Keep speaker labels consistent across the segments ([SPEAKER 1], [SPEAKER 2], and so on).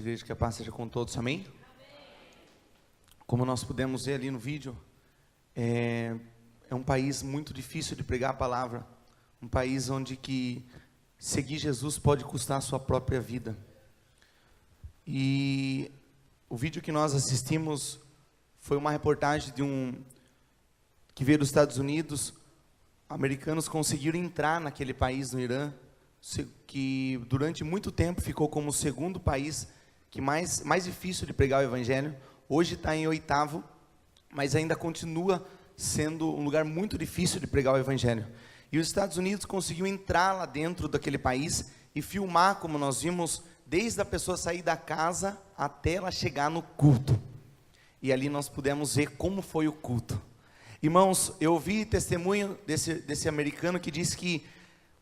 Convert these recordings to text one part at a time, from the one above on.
[SPEAKER 1] Igreja, que a paz seja com todos, amém? Como nós pudemos ver ali no vídeo, é um país muito difícil de pregar a palavra, um país onde que seguir Jesus pode custar a sua própria vida. E o vídeo que nós assistimos foi uma reportagem que veio dos Estados Unidos. Americanos conseguiram entrar naquele país, no Irã, que durante muito tempo ficou como o segundo país que mais difícil de pregar o evangelho. Hoje está em 8º, mas ainda continua sendo um lugar muito difícil de pregar o evangelho. E os Estados Unidos conseguiu entrar lá dentro daquele país e filmar, como nós vimos, desde a pessoa sair da casa até ela chegar no culto. E ali nós pudemos ver como foi o culto. Irmãos, eu ouvi testemunho desse americano que disse que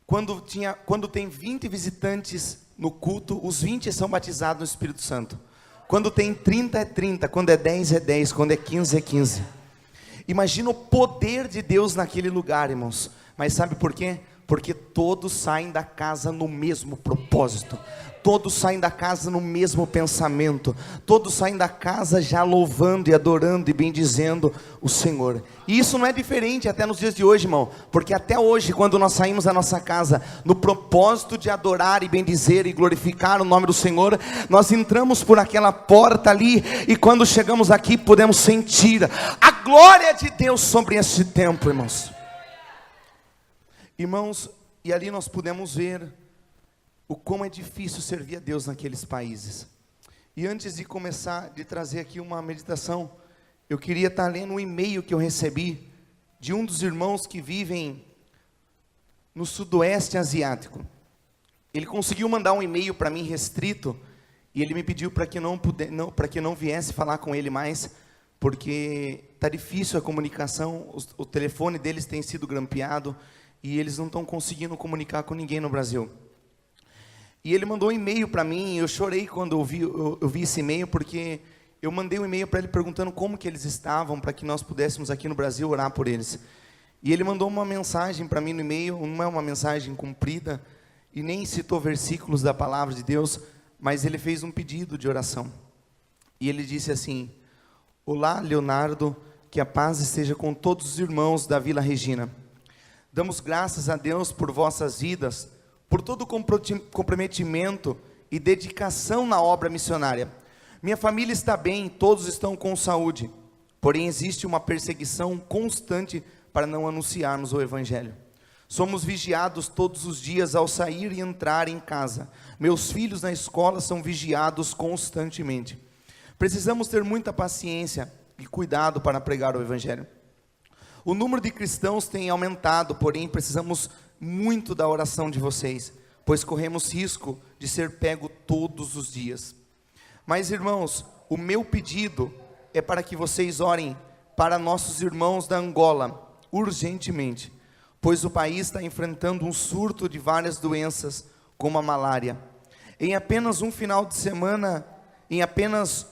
[SPEAKER 1] quando tem 20 visitantes no culto, os 20 são batizados no Espírito Santo. Quando tem 30 é 30, quando é 10 é 10, quando é 15 é 15. Imagina o poder de Deus naquele lugar, irmãos. Mas sabe por quê? Porque todos saem da casa no mesmo propósito. Todos saem da casa no mesmo pensamento. Todos saem da casa já louvando e adorando e bendizendo o Senhor. E isso não é diferente até nos dias de hoje, irmão. Porque até hoje, quando nós saímos da nossa casa no propósito de adorar e bendizer e glorificar o nome do Senhor, nós entramos por aquela porta ali, e quando chegamos aqui podemos sentir a glória de Deus sobre esse templo, irmãos. Irmãos, e ali nós pudemos ver o como é difícil servir a Deus naqueles países. E antes de começar, de trazer aqui uma meditação, eu queria estar lendo um e-mail que eu recebi de um dos irmãos que vivem no sudoeste asiático. Ele conseguiu mandar um e-mail para mim restrito, e ele me pediu para que não viesse falar com ele mais, porque está difícil a comunicação, o telefone deles tem sido grampeado, e eles não estão conseguindo comunicar com ninguém no Brasil. E ele mandou um e-mail para mim, eu chorei quando eu vi esse e-mail, porque eu mandei um e-mail para ele perguntando como que eles estavam, para que nós pudéssemos aqui no Brasil orar por eles. E ele mandou uma mensagem para mim no e-mail, não é uma mensagem comprida, e nem citou versículos da palavra de Deus, mas ele fez um pedido de oração. E ele disse assim: olá, Leonardo, que a paz esteja com todos os irmãos da Vila Regina. Damos graças a Deus por vossas vidas, por todo o comprometimento e dedicação na obra missionária. Minha família está bem, todos estão com saúde, porém existe uma perseguição constante para não anunciarmos o Evangelho. Somos vigiados todos os dias ao sair e entrar em casa. Meus filhos na escola são vigiados constantemente. Precisamos ter muita paciência e cuidado para pregar o Evangelho. O número de cristãos tem aumentado, porém precisamos muito da oração de vocês, pois corremos risco de ser pego todos os dias. Mas, irmãos, o meu pedido é para que vocês orem para nossos irmãos da Angola, urgentemente, pois o país está enfrentando um surto de várias doenças, como a malária. Em apenas um final de semana, em apenas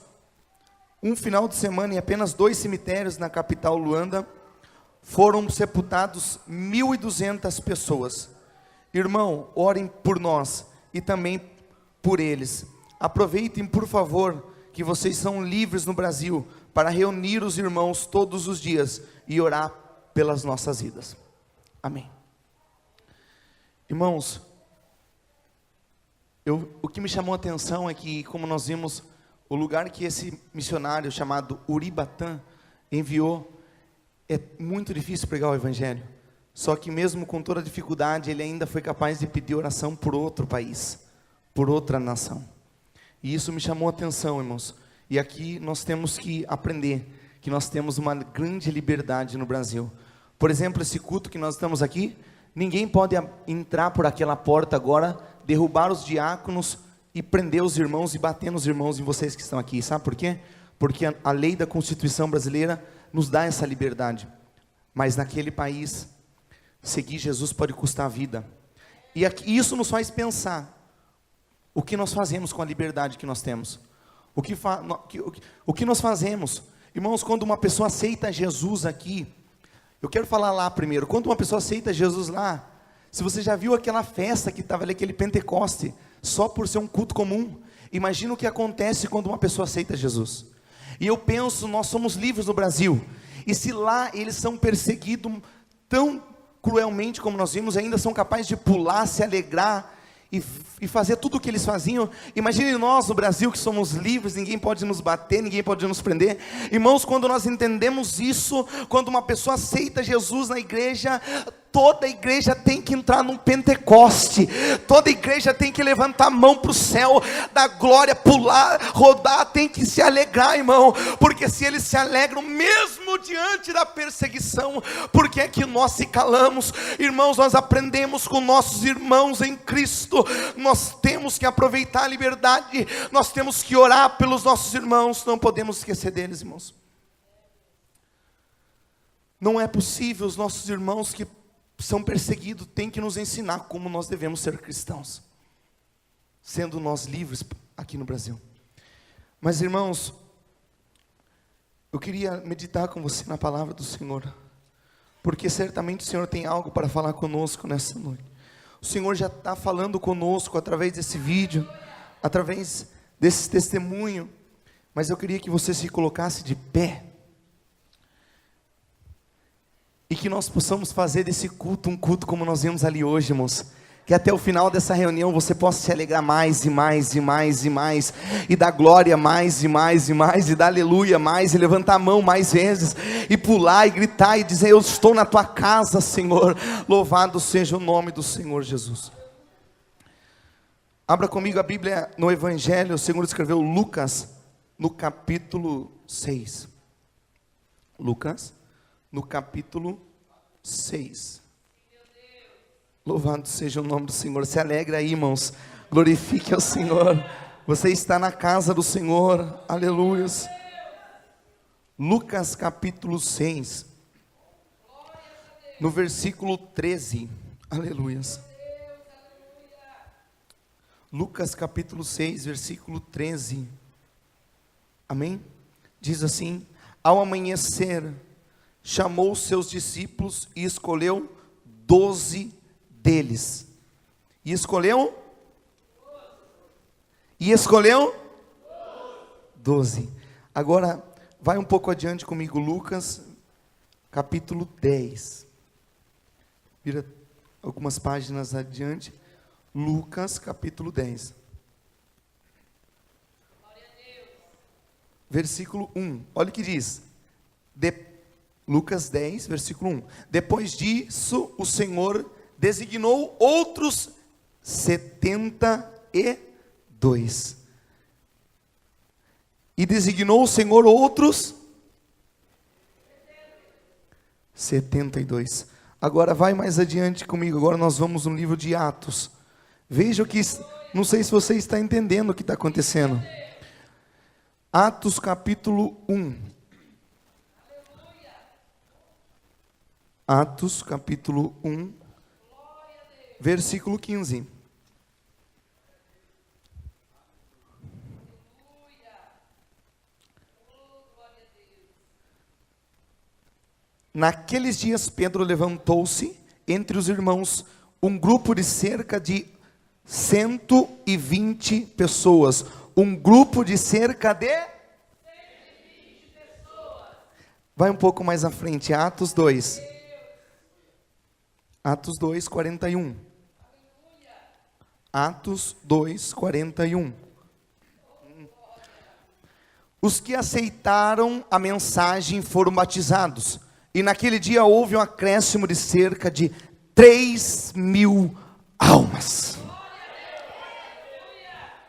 [SPEAKER 1] 2 cemitérios na capital Luanda, foram sepultados 1.200 pessoas. Irmão, orem por nós e também por eles. Aproveitem, por favor, que vocês são livres no Brasil para reunir os irmãos todos os dias e orar pelas nossas vidas. Amém. Irmãos, o que me chamou a atenção é que, como nós vimos, o lugar que esse missionário chamado Uribatã enviou, é muito difícil pregar o Evangelho. Só que mesmo com toda a dificuldade, ele ainda foi capaz de pedir oração por outro país, por outra nação. E isso me chamou a atenção, irmãos. E aqui nós temos que aprender que nós temos uma grande liberdade no Brasil. Por exemplo, esse culto que nós estamos aqui, ninguém pode entrar por aquela porta agora, derrubar os diáconos e prender os irmãos e bater nos irmãos e vocês que estão aqui. Sabe por quê? Porque a lei da Constituição brasileira nos dá essa liberdade. Mas naquele país, seguir Jesus pode custar a vida. E isso nos faz pensar o que nós fazemos com a liberdade que nós temos. O que nós fazemos? Irmãos, quando uma pessoa aceita Jesus aqui, eu quero falar lá primeiro. Quando uma pessoa aceita Jesus lá, se você já viu aquela festa que estava ali, aquele Pentecoste, só por ser um culto comum, Imagina o que acontece quando uma pessoa aceita Jesus. E eu penso, nós somos livres no Brasil, e se lá eles são perseguidos tão cruelmente como nós vimos, ainda são capazes de pular, se alegrar e fazer tudo o que eles faziam. Imagine nós no Brasil, que somos livres, ninguém pode nos bater, ninguém pode nos prender. Irmãos, quando nós entendemos isso, quando uma pessoa aceita Jesus na igreja, toda a igreja tem que entrar num Pentecoste, toda a igreja tem que levantar a mão para o céu, dar glória, pular, rodar, tem que se alegrar, irmão, porque se eles se alegram mesmo diante da perseguição, por que é que nós se calamos? Irmãos, nós aprendemos com nossos irmãos em Cristo, nós temos que aproveitar a liberdade, nós temos que orar pelos nossos irmãos, não podemos esquecer deles, irmãos. Não é possível, os nossos irmãos que são perseguidos têm que nos ensinar como nós devemos ser cristãos, sendo nós livres aqui no Brasil. Mas irmãos, eu queria meditar com você na palavra do Senhor, porque certamente o Senhor tem algo para falar conosco nessa noite. O Senhor já está falando conosco através desse vídeo, através desse testemunho, mas eu queria que você se colocasse de pé, e que nós possamos fazer desse culto um culto como nós vimos ali hoje, irmãos. Que até o final dessa reunião você possa se alegrar mais e mais e mais e mais, e dar glória mais e mais e mais, e dar aleluia mais, e levantar a mão mais vezes, e pular e gritar e dizer: eu estou na tua casa, Senhor. Louvado seja o nome do Senhor Jesus. Abra comigo a Bíblia no Evangelho. O Senhor escreveu Lucas no capítulo 6. Lucas no capítulo 6. Louvado seja o nome do Senhor. Se alegre aí, irmãos, glorifique ao Senhor. Você está na casa do Senhor, aleluias. Lucas capítulo 6, no versículo 13, aleluias. Lucas capítulo 6, versículo 13, amém? Diz assim: ao amanhecer, chamou os seus discípulos e escolheu 12 deles. E escolheu 12. Agora, vai um pouco adiante comigo, Lucas, capítulo 10. Vira algumas páginas adiante. Lucas, capítulo 10. Versículo 1. Olha o que diz. Lucas 10, versículo 1. Depois disso, o Senhor designou outros 72. E designou o Senhor outros 72. Agora vai mais adiante comigo. Agora nós vamos no livro de Atos. Veja o que, não sei se você está entendendo o que está acontecendo. Atos capítulo 1. Atos capítulo 1, versículo 15. Naqueles dias Pedro levantou-se entre os irmãos um grupo de cerca de 120 pessoas. Um grupo de cerca de 120 pessoas. Vai um pouco mais à frente, Atos 2. Atos 2, 41. Atos 2, 41. Os que aceitaram a mensagem foram batizados. E naquele dia houve um acréscimo de cerca de 3.000 almas.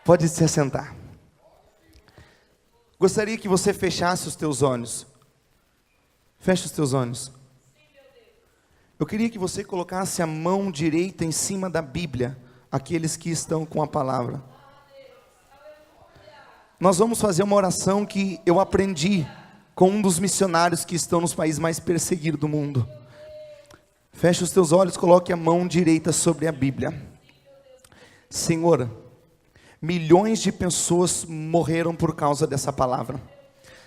[SPEAKER 1] Pode se assentar. Gostaria que você fechasse os teus olhos. Feche os teus olhos. Eu queria que você colocasse a mão direita em cima da Bíblia, aqueles que estão com a palavra. Nós vamos fazer uma oração que eu aprendi com um dos missionários que estão nos países mais perseguidos do mundo. Feche os teus olhos, coloque a mão direita sobre a Bíblia. Senhor, milhões de pessoas morreram por causa dessa palavra.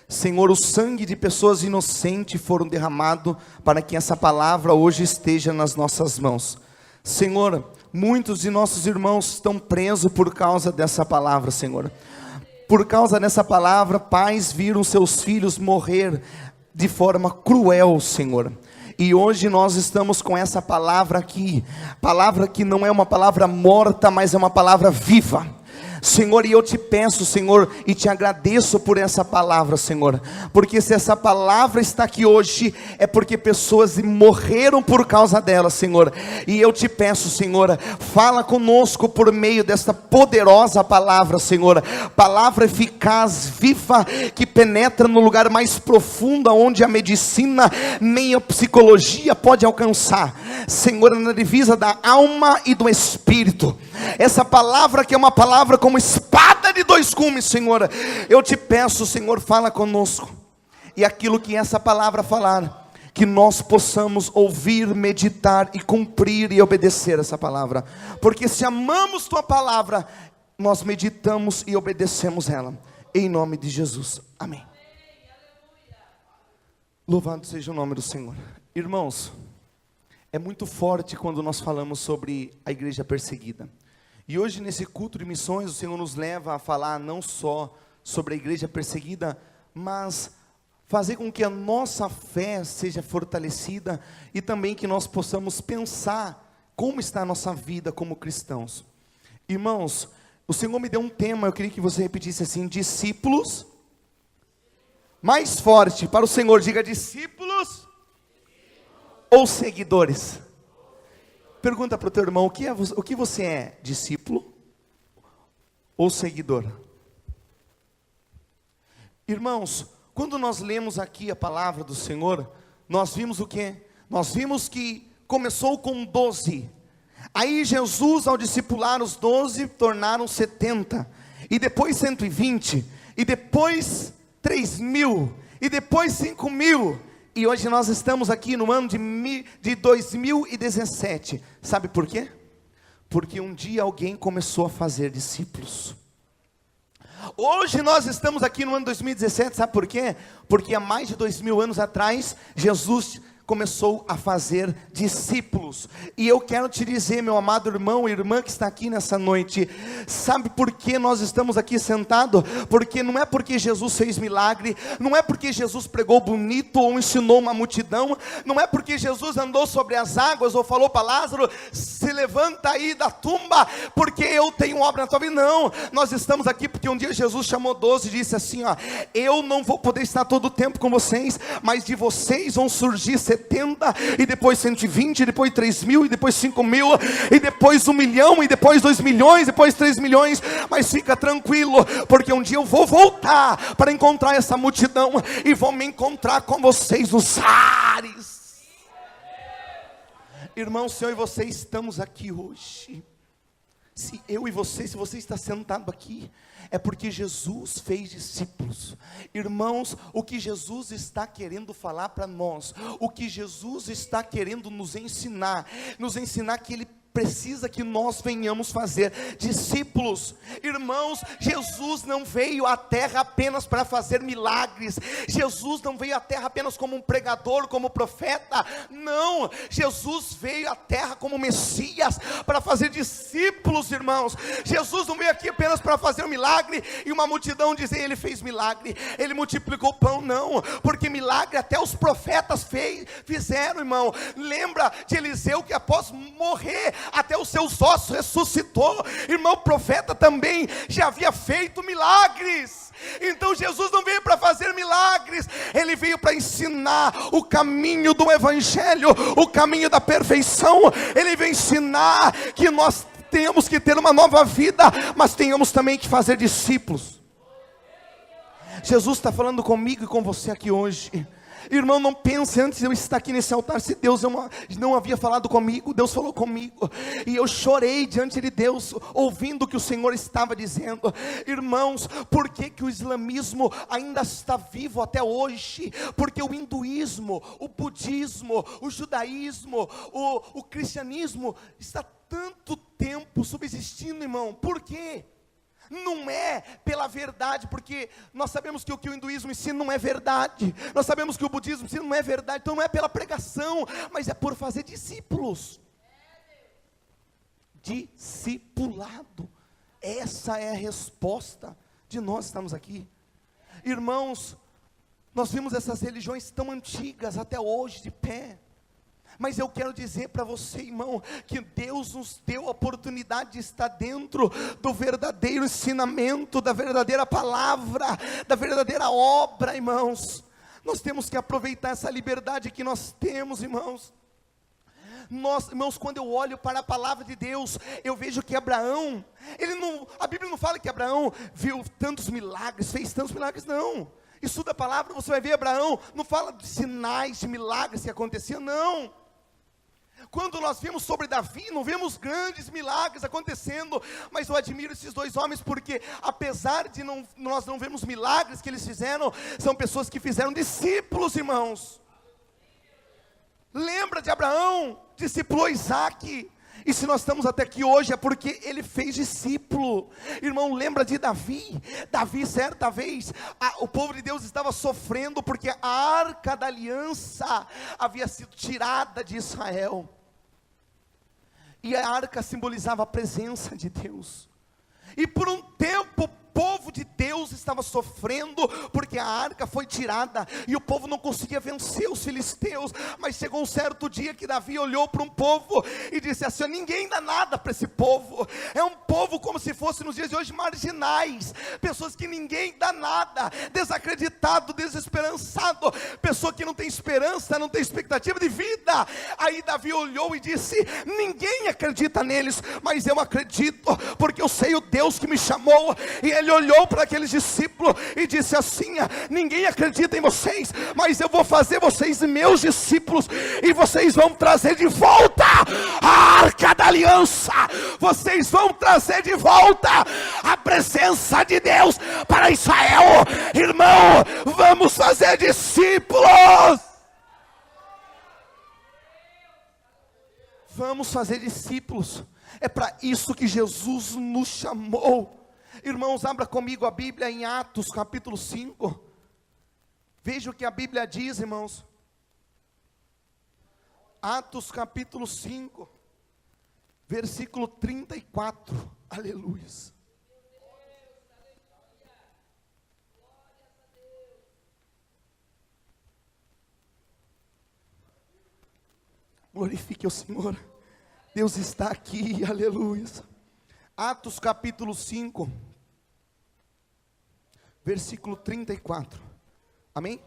[SPEAKER 1] Senhor, o sangue de pessoas inocentes foram derramado para que essa palavra hoje esteja nas nossas mãos. Senhor, muitos de nossos irmãos estão presos por causa dessa palavra, Senhor. Por causa dessa palavra, pais viram seus filhos morrer de forma cruel, Senhor. E hoje nós estamos com essa palavra aqui, palavra que não é uma palavra morta, mas é uma palavra viva. Senhor, e eu te peço, Senhor, e te agradeço por essa palavra, Senhor, porque se essa palavra está aqui hoje, é porque pessoas morreram por causa dela, Senhor. E eu te peço, Senhor, fala conosco por meio desta poderosa palavra, Senhor, palavra eficaz, viva, que penetra no lugar mais profundo, onde a medicina nem a psicologia pode alcançar, Senhor, na divisa da alma e do espírito. Essa palavra que é uma palavra como espada de dois gumes, Senhor, eu te peço, Senhor, fala conosco, e aquilo que essa palavra falar, que nós possamos ouvir, meditar e cumprir e obedecer essa palavra, porque se amamos tua palavra, nós meditamos e obedecemos ela, em nome de Jesus, amém. Louvado seja o nome do Senhor. Irmãos, é muito forte quando nós falamos sobre a igreja perseguida. E hoje nesse culto de missões, o Senhor nos leva a falar não só sobre a igreja perseguida, mas fazer com que a nossa fé seja fortalecida e também que nós possamos pensar como está a nossa vida como cristãos. Irmãos, o Senhor me deu um tema, eu queria que você repetisse assim: discípulos. Mais forte para o Senhor, diga discípulos ou seguidores. Pergunta para o teu irmão, o que você é? Discípulo ou seguidor? Irmãos, quando nós lemos aqui a palavra do Senhor, nós vimos o quê? Nós vimos que começou com 12. Aí Jesus, ao discipular os 12, tornaram 70. E depois 120. E depois 3.000. E depois 5.000. E hoje nós estamos aqui no ano de 2017. Sabe por quê? Porque um dia alguém começou a fazer discípulos. Hoje nós estamos aqui no ano 2017, sabe por quê? Porque há mais de 2.000 anos atrás, Jesus começou a fazer discípulos. E eu quero te dizer, meu amado irmão e irmã que está aqui nessa noite, sabe por que nós estamos aqui sentados? Porque não é porque Jesus fez milagre, não é porque Jesus pregou bonito ou ensinou uma multidão, não é porque Jesus andou sobre as águas ou falou para Lázaro, se levanta aí da tumba, porque eu tenho obra na tua vida. Não, nós estamos aqui porque um dia Jesus chamou 12 e disse assim, ó, eu não vou poder estar todo o tempo com vocês, mas de vocês vão surgir 70, e depois 120, e depois 3.000, e depois 5.000, e depois 1 milhão, e depois 2 milhões, depois 3 milhões, mas fica tranquilo, porque um dia eu vou voltar para encontrar essa multidão, e vou me encontrar com vocês nos ares. Irmão, Senhor e você estamos aqui hoje. Se eu e você, se você está sentado aqui, é porque Jesus fez discípulos. Irmãos, o que Jesus está querendo falar para nós, o que Jesus está querendo nos ensinar que Ele precisa que nós venhamos fazer discípulos. Irmãos, Jesus não veio à terra apenas para fazer milagres. Jesus não veio à terra apenas como um pregador, como profeta. Não, Jesus veio à terra como Messias, para fazer discípulos, irmãos. Jesus não veio aqui apenas para fazer um milagre e uma multidão dizer ele fez milagre, ele multiplicou pão. Não, porque milagre até os profetas fizeram, irmão. Lembra de Eliseu, que após morrer, até os seus ossos ressuscitou. Irmão, o profeta também já havia feito milagres. Então Jesus não veio para fazer milagres, Ele veio para ensinar o caminho do Evangelho, o caminho da perfeição. Ele veio ensinar que nós temos que ter uma nova vida, mas tenhamos também que fazer discípulos. Jesus está falando comigo e com você aqui hoje. Irmão, não pense antes de eu estar aqui nesse altar, se Deus não havia falado comigo. Deus falou comigo, e eu chorei diante de Deus, ouvindo o que o Senhor estava dizendo. Irmãos, por que o islamismo ainda está vivo até hoje? Porque o hinduísmo, o budismo, o judaísmo, o cristianismo está tanto tempo subsistindo, irmão. Por quê? Não é pela verdade, porque nós sabemos que o que o hinduísmo ensina não é verdade, nós sabemos que o budismo ensina não é verdade. Então não é pela pregação, mas é por fazer discípulos. discipulado. Essa é a resposta de nós estamos aqui. Irmãos, nós vimos essas religiões tão antigas até hoje de pé. Mas eu quero dizer para você, irmão, que Deus nos deu a oportunidade de estar dentro do verdadeiro ensinamento, da verdadeira palavra, da verdadeira obra, irmãos. Nós temos que aproveitar essa liberdade que nós temos, irmãos. Nós, irmãos, quando eu olho para a palavra de Deus, eu vejo que Abraão, a Bíblia não fala que Abraão viu tantos milagres, fez tantos milagres, não. Estuda a palavra, você vai ver Abraão, não fala de sinais, de milagres que aconteciam, não. Quando nós vemos sobre Davi, não vemos grandes milagres acontecendo, mas eu admiro esses dois homens, porque apesar de nós não vemos milagres que eles fizeram, são pessoas que fizeram discípulos, irmãos. Lembra de Abraão, discipulou Isaac, e se nós estamos até aqui hoje é porque ele fez discípulo. Irmão, lembra de Davi? Davi, certa vez, o povo de Deus estava sofrendo porque a arca da aliança havia sido tirada de Israel, e a arca simbolizava a presença de Deus, e por um tempo o povo de Deus estava sofrendo, porque a arca foi tirada, e o povo não conseguia vencer os filisteus. Mas chegou um certo dia que Davi olhou para um povo, e disse assim: ninguém dá nada para esse povo, é um povo como se fosse nos dias de hoje marginais, pessoas que ninguém dá nada, desacreditado, desesperançado, pessoa que não tem esperança, não tem expectativa de vida. Aí Davi olhou e disse: ninguém acredita neles, mas eu acredito, porque eu sei o Deus que me chamou. E ele olhou para aqueles discípulos e disse assim: ninguém acredita em vocês, mas eu vou fazer vocês meus discípulos, e vocês vão trazer de volta a arca da aliança, vocês vão trazer de volta a presença de Deus para Israel. Irmão, vamos fazer discípulos, vamos fazer discípulos. É para isso que Jesus nos chamou. Irmãos, abra comigo a Bíblia em Atos capítulo 5. Veja o que a Bíblia diz, irmãos. Atos capítulo 5, versículo 34. Aleluia. Glorifique o Senhor. Deus está aqui, aleluia. Atos capítulo 5, versículo 34, amém?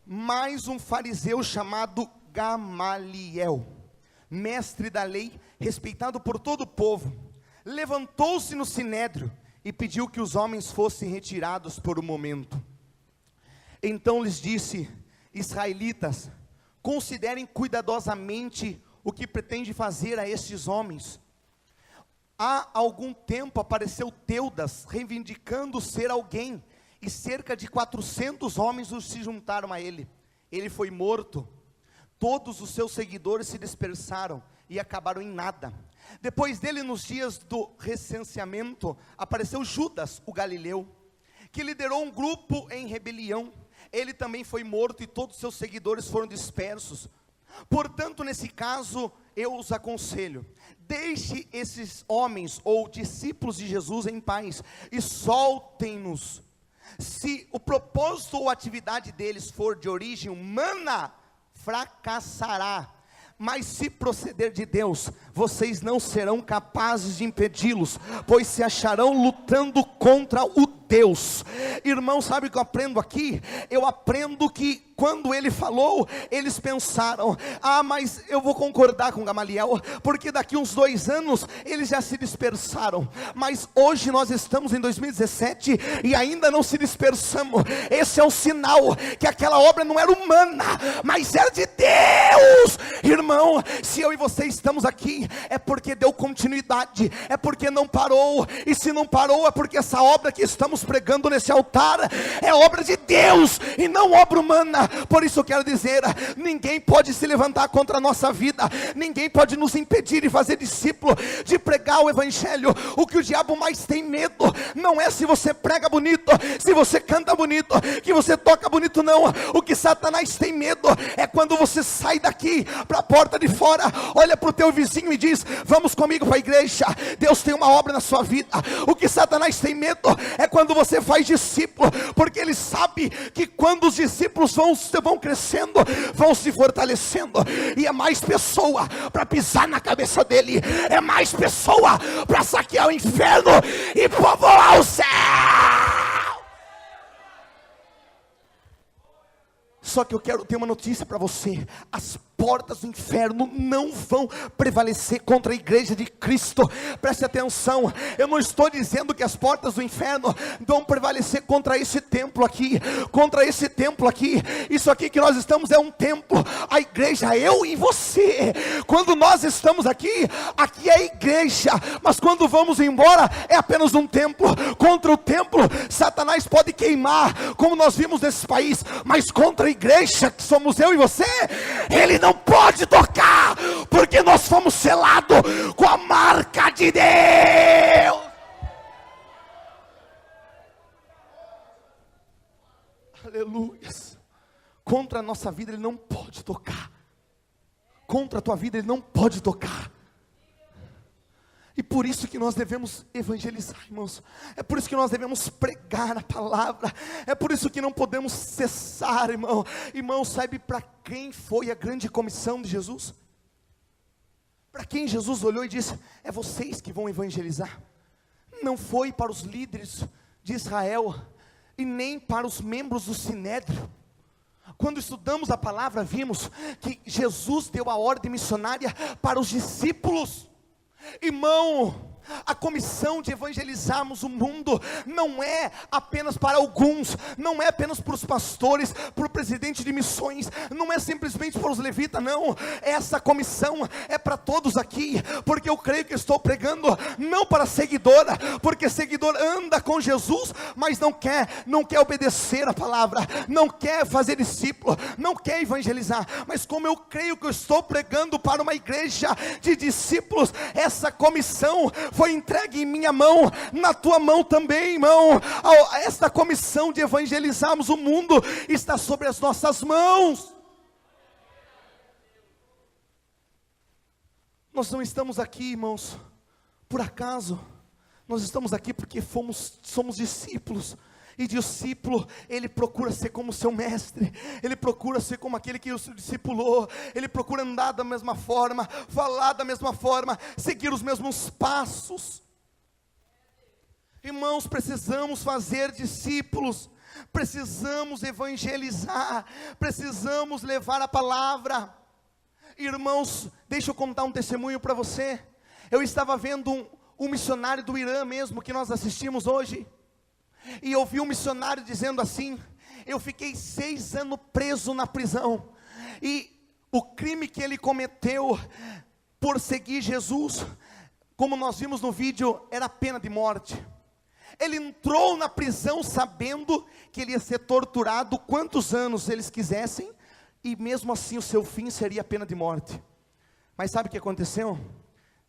[SPEAKER 1] Mais um fariseu chamado Gamaliel, mestre da lei, respeitado por todo o povo, levantou-se no sinédrio e pediu que os homens fossem retirados por um momento. Então lhes disse: israelitas, considerem cuidadosamente o que pretende fazer a estes homens. Há algum tempo apareceu Teudas, reivindicando ser alguém, e cerca de 400 homens se juntaram a ele. Ele foi morto, todos os seus seguidores se dispersaram e acabaram em nada. Depois dele, nos dias do recenseamento, apareceu Judas, o galileu, que liderou um grupo em rebelião. Ele também foi morto e todos os seus seguidores foram dispersos. Portanto, nesse caso, eu os aconselho: deixe esses homens ou discípulos de Jesus em paz e soltem-nos. Se o propósito ou atividade deles for de origem humana, fracassará. Mas se proceder de Deus, vocês não serão capazes de impedi-los, pois se acharão lutando contra o Deus. Irmão, sabe o que eu aprendo aqui? Eu aprendo que quando ele falou, eles pensaram: mas eu vou concordar com Gamaliel, porque daqui uns 2 anos eles já se dispersaram. Mas hoje nós estamos em 2017 e ainda não se dispersamos. Esse é o sinal que aquela obra não era humana, mas era de Deus. Irmão, se eu e você estamos aqui, é porque deu continuidade, é porque não parou. E se não parou, é porque essa obra que estamos pregando nesse altar é obra de Deus e não obra humana. Por isso eu quero dizer, ninguém pode se levantar contra a nossa vida, ninguém pode nos impedir de fazer discípulo, de pregar o evangelho. O que o diabo mais tem medo, não é se você prega bonito, se você canta bonito, que você toca bonito, não. O que Satanás tem medo, é quando você sai daqui, para a porta de fora, olha para o teu vizinho e diz: vamos comigo para a igreja, Deus tem uma obra na sua vida. O que Satanás tem medo, é quando você faz discípulo, porque ele sabe que quando os discípulos vão crescendo, vão se fortalecendo, e é mais pessoa para pisar na cabeça dele, é mais pessoa para saquear o inferno e povoar o céu. Só que eu quero ter uma notícia para você: as portas do inferno não vão prevalecer contra a igreja de Cristo. Preste atenção, eu não estou dizendo que as portas do inferno vão prevalecer contra esse templo aqui, isso aqui que nós estamos é um templo, a igreja, eu e você. Quando nós estamos aqui é a igreja, mas quando vamos embora é apenas um templo. Contra o templo, Satanás pode queimar, como nós vimos nesse país, mas contra a igreja, que somos eu e você, ele não pode tocar, porque nós fomos selados com a marca de Deus. Aleluia. Contra a nossa vida ele não pode tocar, contra a tua vida ele não pode tocar. E por isso que nós devemos evangelizar, irmãos. É por isso que nós devemos pregar a palavra. É por isso que não podemos cessar, irmão. Irmão, sabe para quem foi a grande comissão de Jesus? Para quem Jesus olhou e disse: é vocês que vão evangelizar. Não foi para os líderes de Israel, e nem para os membros do Sinédrio. Quando estudamos a palavra, vimos que Jesus deu a ordem missionária para os discípulos. Irmão, a comissão de evangelizarmos o mundo não é apenas para alguns, não é apenas para os pastores, para o presidente de missões, não é simplesmente para os levitas, não. Essa comissão é para todos aqui, porque eu creio que estou pregando não para seguidora, porque seguidor anda com Jesus, mas não quer obedecer a palavra, não quer fazer discípulo, não quer evangelizar. Mas como eu creio que eu estou pregando para uma igreja de discípulos, essa comissão foi entregue em minha mão, na tua mão também, irmão. Esta comissão de evangelizarmos o mundo está sobre as nossas mãos. Nós não estamos aqui, irmãos, por acaso. Nós estamos aqui porque somos discípulos. E discípulo, ele procura ser como seu mestre, ele procura ser como aquele que o discipulou, ele procura andar da mesma forma, falar da mesma forma, seguir os mesmos passos. Irmãos, precisamos fazer discípulos, precisamos evangelizar, precisamos levar a palavra. Irmãos, deixa eu contar um testemunho para você. Eu estava vendo um missionário do Irã mesmo, que nós assistimos hoje, e ouvi um missionário dizendo assim: eu fiquei 6 anos preso na prisão, e o crime que ele cometeu por seguir Jesus, como nós vimos no vídeo, era pena de morte. Ele entrou na prisão sabendo que ele ia ser torturado quantos anos eles quisessem, e mesmo assim o seu fim seria a pena de morte. Mas sabe o que aconteceu?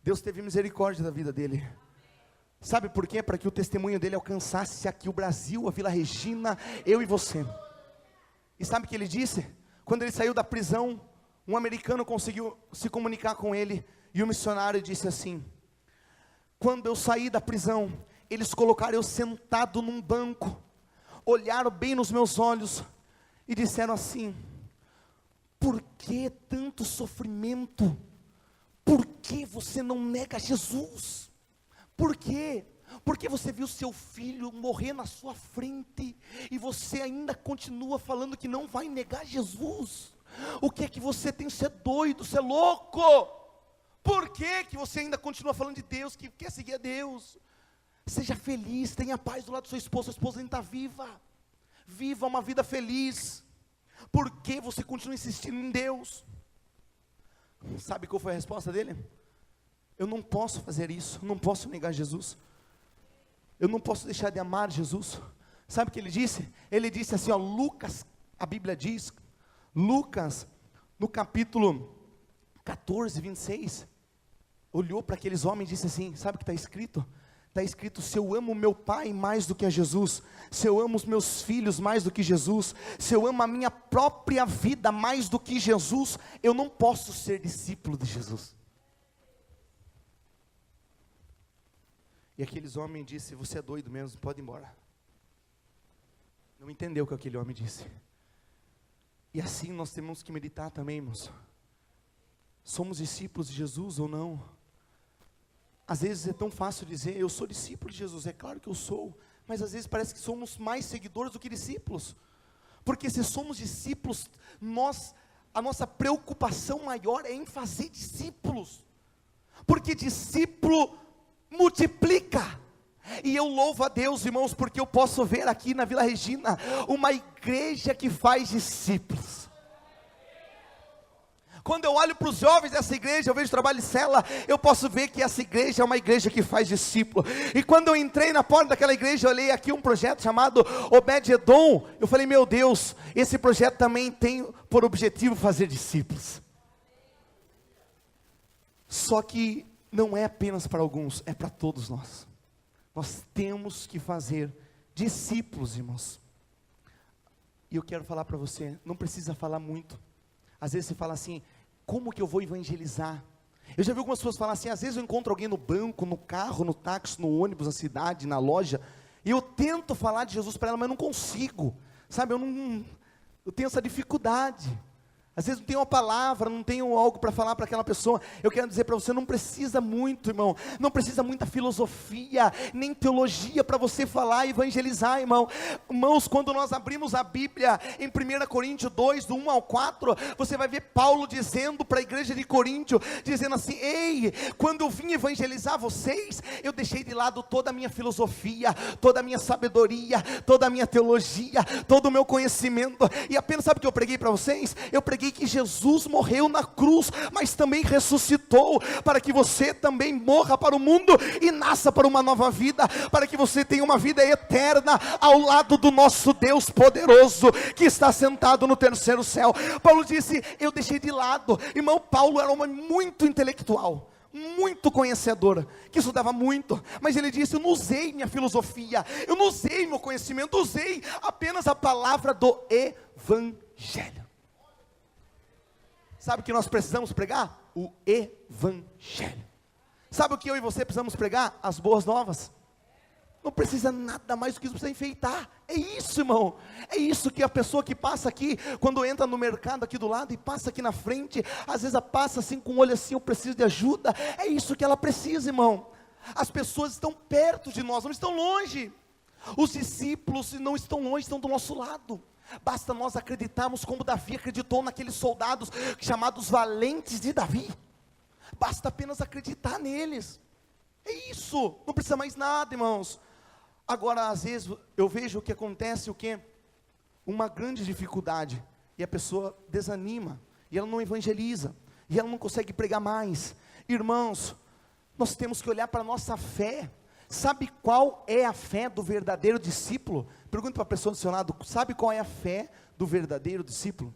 [SPEAKER 1] Deus teve misericórdia da vida dele. Sabe por quê? Para que o testemunho dele alcançasse aqui o Brasil, a Vila Regina, eu e você. E sabe o que ele disse? Quando ele saiu da prisão, um americano conseguiu se comunicar com ele, e o missionário disse assim: quando eu saí da prisão, eles colocaram eu sentado num banco, olharam bem nos meus olhos e disseram assim: por que tanto sofrimento? Por que você não nega Jesus? Por quê? Porque você viu seu filho morrer na sua frente, e você ainda continua falando que não vai negar Jesus. O que é que você tem? Você é doido, você é louco. Por que você ainda continua falando de Deus, que quer seguir a Deus? Seja feliz, tenha paz do lado da sua esposa ainda está viva. Viva uma vida feliz. Por que você continua insistindo em Deus? Sabe qual foi a resposta dele? Eu não posso fazer isso, não posso negar Jesus. Eu não posso deixar de amar Jesus. Sabe o que ele disse? Ele disse assim, ó, Lucas, a Bíblia diz, Lucas, no capítulo 14, 26, olhou para aqueles homens e disse assim, sabe o que está escrito? Está escrito, se eu amo meu pai mais do que a Jesus, se eu amo os meus filhos mais do que Jesus, se eu amo a minha própria vida mais do que Jesus, eu não posso ser discípulo de Jesus. E aqueles homens disse, você é doido mesmo, pode ir embora. Não entendeu o que aquele homem disse. E assim nós temos que meditar também, irmãos. Somos discípulos de Jesus ou não? Às vezes é tão fácil dizer, eu sou discípulo de Jesus, é claro que eu sou, mas às vezes parece que somos mais seguidores do que discípulos, porque se somos discípulos, a nossa preocupação maior é em fazer discípulos, porque discípulo multiplica, e eu louvo a Deus, irmãos, porque eu posso ver aqui na Vila Regina, uma igreja que faz discípulos. Quando eu olho para os jovens dessa igreja, eu vejo trabalho de célula, eu posso ver que essa igreja é uma igreja que faz discípulo. E quando eu entrei na porta daquela igreja, eu olhei aqui um projeto chamado Obed-Edom, eu falei, meu Deus, esse projeto também tem por objetivo fazer discípulos. Só que não é apenas para alguns, é para todos nós. Nós temos que fazer discípulos, irmãos. E eu quero falar para você, não precisa falar muito. Às vezes você fala assim, como que eu vou evangelizar? Eu já vi algumas pessoas falar assim, às vezes eu encontro alguém no banco, no carro, no táxi, no ônibus, na cidade, na loja, e eu tento falar de Jesus para ela, mas não consigo, sabe, eu tenho essa dificuldade. Às vezes não tenho uma palavra, não tenho algo para falar para aquela pessoa. Eu quero dizer para você, não precisa muito, irmão. Não precisa muita filosofia, nem teologia para você falar e evangelizar, irmão. Irmãos, quando nós abrimos a Bíblia em 1 Coríntios 2, do 1 ao 4, você vai ver Paulo dizendo para a igreja de Coríntio, dizendo assim, ei, quando eu vim evangelizar vocês, eu deixei de lado toda a minha filosofia, toda a minha sabedoria, toda a minha teologia, todo o meu conhecimento, e apenas sabe o que eu preguei para vocês? Eu preguei que Jesus morreu na cruz, mas também ressuscitou, para que você também morra para o mundo, e nasça para uma nova vida, para que você tenha uma vida eterna, ao lado do nosso Deus poderoso, que está sentado no terceiro céu. Paulo disse, eu deixei de lado, irmão, Paulo era um homem muito intelectual, muito conhecedor, que estudava muito, mas ele disse, eu não usei minha filosofia, eu não usei meu conhecimento, usei apenas a palavra do Evangelho. Sabe o que nós precisamos pregar? O Evangelho. Sabe o que eu e você precisamos pregar? As boas novas. Não precisa nada mais do que isso, precisa enfeitar. É isso, irmão. É isso que a pessoa que passa aqui, quando entra no mercado aqui do lado e passa aqui na frente, às vezes ela passa assim com o olho assim, eu preciso de ajuda. É isso que ela precisa, irmão. As pessoas estão perto de nós, não estão longe. Os discípulos não estão longe, estão do nosso lado. Basta nós acreditarmos como Davi acreditou naqueles soldados chamados valentes de Davi. Basta apenas acreditar neles. É isso, não precisa mais nada, irmãos. Agora, às vezes, eu vejo o que acontece, o quê? Uma grande dificuldade, e a pessoa desanima, e ela não evangeliza, e ela não consegue pregar mais. Irmãos, nós temos que olhar para a nossa fé. Sabe qual é a fé do verdadeiro discípulo? Pergunta para a pessoa do seu lado, sabe qual é a fé do verdadeiro discípulo?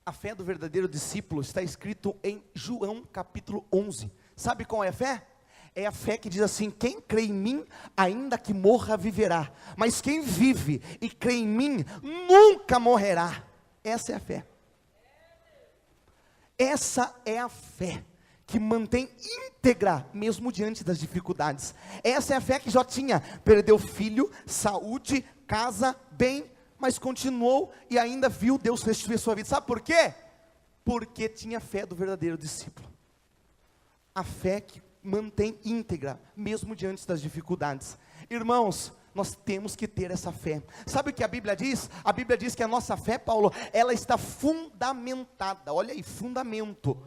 [SPEAKER 1] A fé do verdadeiro discípulo está escrito em João capítulo 11. Sabe qual é a fé? É a fé que diz assim, quem crê em mim, ainda que morra, viverá. Mas quem vive e crê em mim, nunca morrerá. Essa é a fé. Essa é a fé que mantém íntegra, mesmo diante das dificuldades. Essa é a fé que Jó tinha, perdeu filho, saúde, casa, bem, mas continuou e ainda viu Deus restituir sua vida. Sabe por quê? Porque tinha fé do verdadeiro discípulo. A fé que mantém íntegra, mesmo diante das dificuldades. Irmãos, nós temos que ter essa fé. Sabe o que a Bíblia diz? A Bíblia diz que a nossa fé, Paulo, ela está fundamentada, olha aí, fundamento,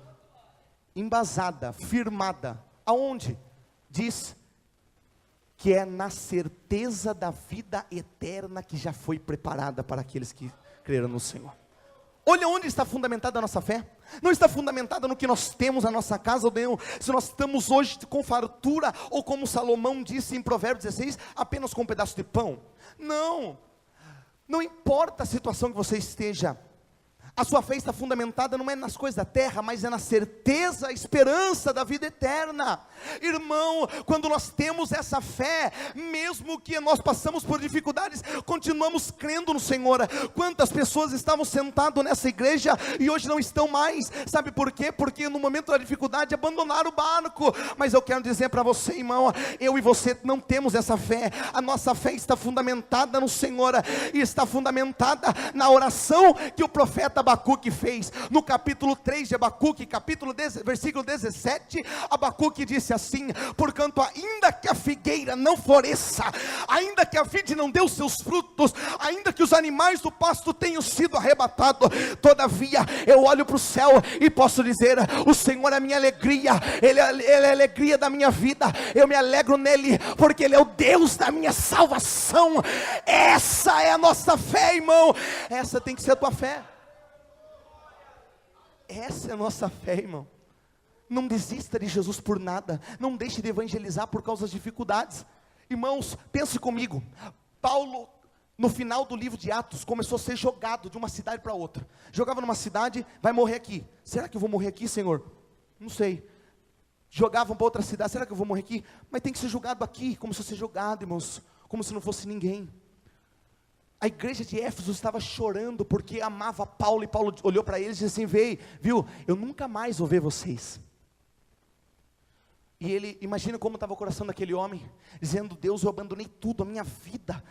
[SPEAKER 1] embasada, firmada, aonde? Diz que é na certeza da vida eterna que já foi preparada para aqueles que creram no Senhor. Olha onde está fundamentada a nossa fé. Não está fundamentada no que nós temos na nossa casa, ou não, se nós estamos hoje com fartura, ou como Salomão disse em Provérbios 16, apenas com um pedaço de pão. Não, Não importa a situação que você esteja, a sua fé está fundamentada não é nas coisas da terra, mas é na certeza, a esperança da vida eterna. Irmão, quando nós temos essa fé, mesmo que nós passamos por dificuldades, continuamos crendo no Senhor. Quantas pessoas estavam sentadas nessa igreja e hoje não estão mais? Sabe por quê? Porque no momento da dificuldade abandonaram o barco. Mas eu quero dizer para você, irmão, eu e você não temos essa fé. A nossa fé está fundamentada no Senhor, e está fundamentada na oração que o profeta Abacuque fez, no capítulo 3 de Abacuque, versículo 17, Abacuque disse assim: porquanto ainda que a figueira não floresça, ainda que a vide não dê os seus frutos, ainda que os animais do pasto tenham sido arrebatados, todavia eu olho para o céu e posso dizer: o Senhor é a minha alegria, Ele é a alegria da minha vida, eu me alegro nele, porque Ele é o Deus da minha salvação. Essa é a nossa fé, irmão, essa tem que ser a tua fé. Essa é a nossa fé, irmão. Não desista de Jesus por nada. Não deixe de evangelizar por causa das dificuldades. Irmãos, pense comigo. Paulo, no final do livro de Atos, começou a ser jogado de uma cidade para outra. Jogava numa cidade, vai morrer aqui. Será que eu vou morrer aqui, Senhor? Não sei. Jogavam para outra cidade, será que eu vou morrer aqui? Mas tem que ser jogado aqui. Como se fosse jogado, irmãos, como se não fosse ninguém. A igreja de Éfeso estava chorando porque amava Paulo, e Paulo olhou para eles e disse assim: viu, eu nunca mais vou ver vocês. E ele, imagina como estava o coração daquele homem, dizendo: Deus, eu abandonei tudo, a minha vida,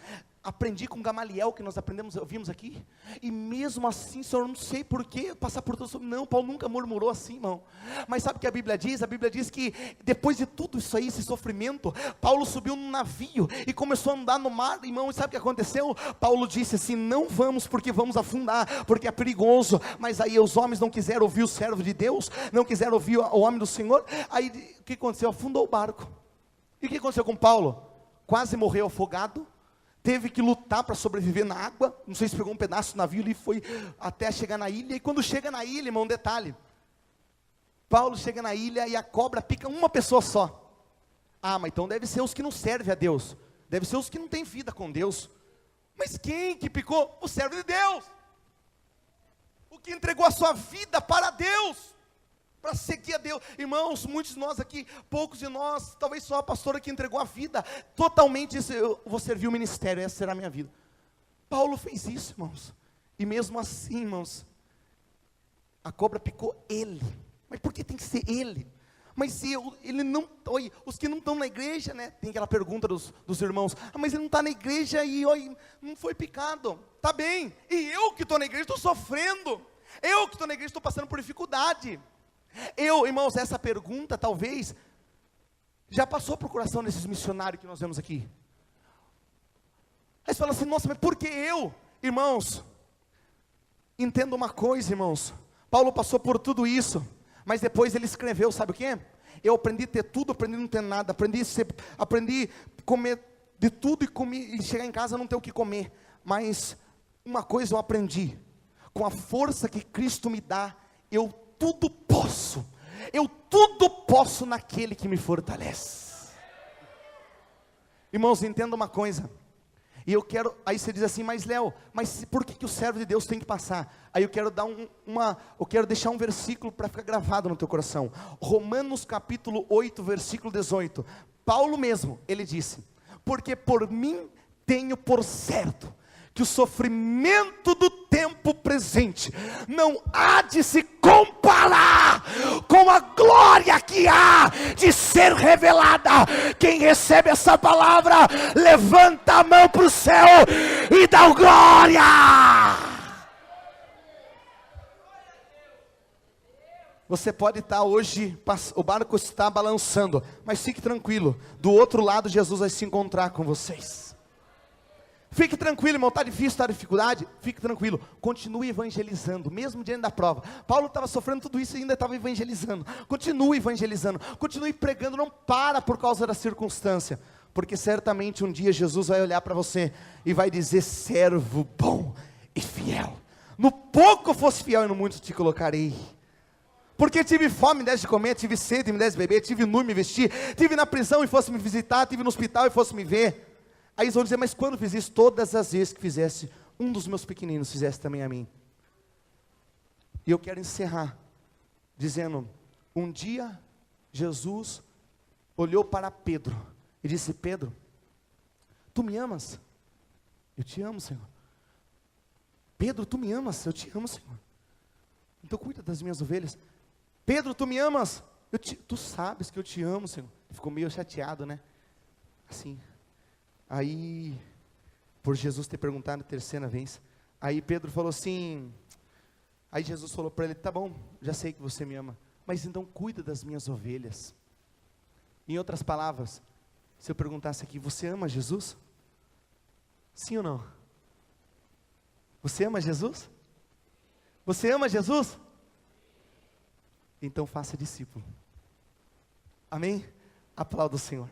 [SPEAKER 1] aprendi com Gamaliel, que nós ouvimos aqui, e mesmo assim, Senhor, não sei porquê, passar por tudo. Não, Paulo nunca murmurou assim, irmão. Mas sabe o que a Bíblia diz? A Bíblia diz que depois de tudo isso aí, esse sofrimento, Paulo subiu num navio, e começou a andar no mar, irmão, e sabe o que aconteceu? Paulo disse assim: não vamos, porque vamos afundar, porque é perigoso. Mas aí os homens não quiseram ouvir o servo de Deus, não quiseram ouvir o homem do Senhor. Aí o que aconteceu? Afundou o barco. E o que aconteceu com Paulo? Quase morreu afogado, teve que lutar para sobreviver na água. Não sei se pegou um pedaço do navio e foi até chegar na ilha. E quando chega na ilha, irmão, um detalhe: Paulo chega na ilha e a cobra pica uma pessoa só. Ah, mas então deve ser os que não servem a Deus, deve ser os que não têm vida com Deus. Mas quem que picou? O servo de Deus, o que entregou a sua vida para Deus, para seguir a Deus. Irmãos, muitos de nós aqui, poucos de nós, talvez só a pastora que entregou a vida totalmente, disse: eu vou servir o ministério, essa será a minha vida. Paulo fez isso, irmãos, e mesmo assim, irmãos, a cobra picou ele. Mas por que tem que ser ele? Mas se ele não, os que não estão na igreja, né? Tem aquela pergunta dos irmãos: ah, mas ele não está na igreja e não foi picado. Tá bem, e eu que estou na igreja estou sofrendo, eu que estou na igreja estou passando por dificuldade. Irmãos, essa pergunta talvez já passou para o coração desses missionários que nós vemos aqui. Aí você fala assim: nossa, mas por que eu? Irmãos, entenda uma coisa, irmãos, Paulo passou por tudo isso, mas depois ele escreveu, sabe o que? Eu aprendi a ter tudo, aprendi a não ter nada, aprendi a comer de tudo e chegar em casa não ter o que comer. Mas uma coisa eu aprendi: com a força que Cristo me dá, eu tudo posso naquele que me fortalece. Irmãos, entenda uma coisa, e eu quero, aí você diz assim: mas Léo, mas por que o servo de Deus tem que passar? Aí eu quero dar eu quero deixar um versículo para ficar gravado no teu coração. Romanos capítulo 8, versículo 18, Paulo mesmo, ele disse: porque por mim tenho por certo que o sofrimento do tempo presente não há de se comparar com a glória que há de ser revelada. Quem recebe essa palavra, levanta a mão para o céu e dá glória. Você pode estar hoje, o barco está balançando, mas fique tranquilo, do outro lado Jesus vai se encontrar com vocês. Fique tranquilo, irmão, está difícil, está dificuldade, fique tranquilo, continue evangelizando, mesmo diante da prova. Paulo estava sofrendo tudo isso e ainda estava evangelizando. Continue evangelizando, continue pregando, não para por causa da circunstância, porque certamente um dia Jesus vai olhar para você e vai dizer: servo bom e fiel, no pouco fosse fiel e no muito te colocarei. Porque tive fome, me desse de comer, tive sede, me desse de beber, tive nu, me vestir, tive na prisão e fosse me visitar, tive no hospital e fosse me ver. Aí eles vão dizer: mas quando fiz isso? Todas as vezes que fizesse um dos meus pequeninos fizesse também a mim. E eu quero encerrar dizendo, um dia Jesus olhou para Pedro e disse: Pedro, tu me amas? Eu te amo, Senhor. Pedro, tu me amas? Eu te amo, Senhor. Então cuida das minhas ovelhas. Pedro, tu me amas? Tu sabes que eu te amo, Senhor. Ficou meio chateado, né? Assim. Aí, por Jesus ter perguntado a terceira vez, aí Pedro falou assim, aí Jesus falou para ele: tá bom, já sei que você me ama, mas então cuida das minhas ovelhas. Em outras palavras, se eu perguntasse aqui, você ama Jesus? Sim ou não? Você ama Jesus? Você ama Jesus? Então faça discípulo. Amém? Aplauda o Senhor.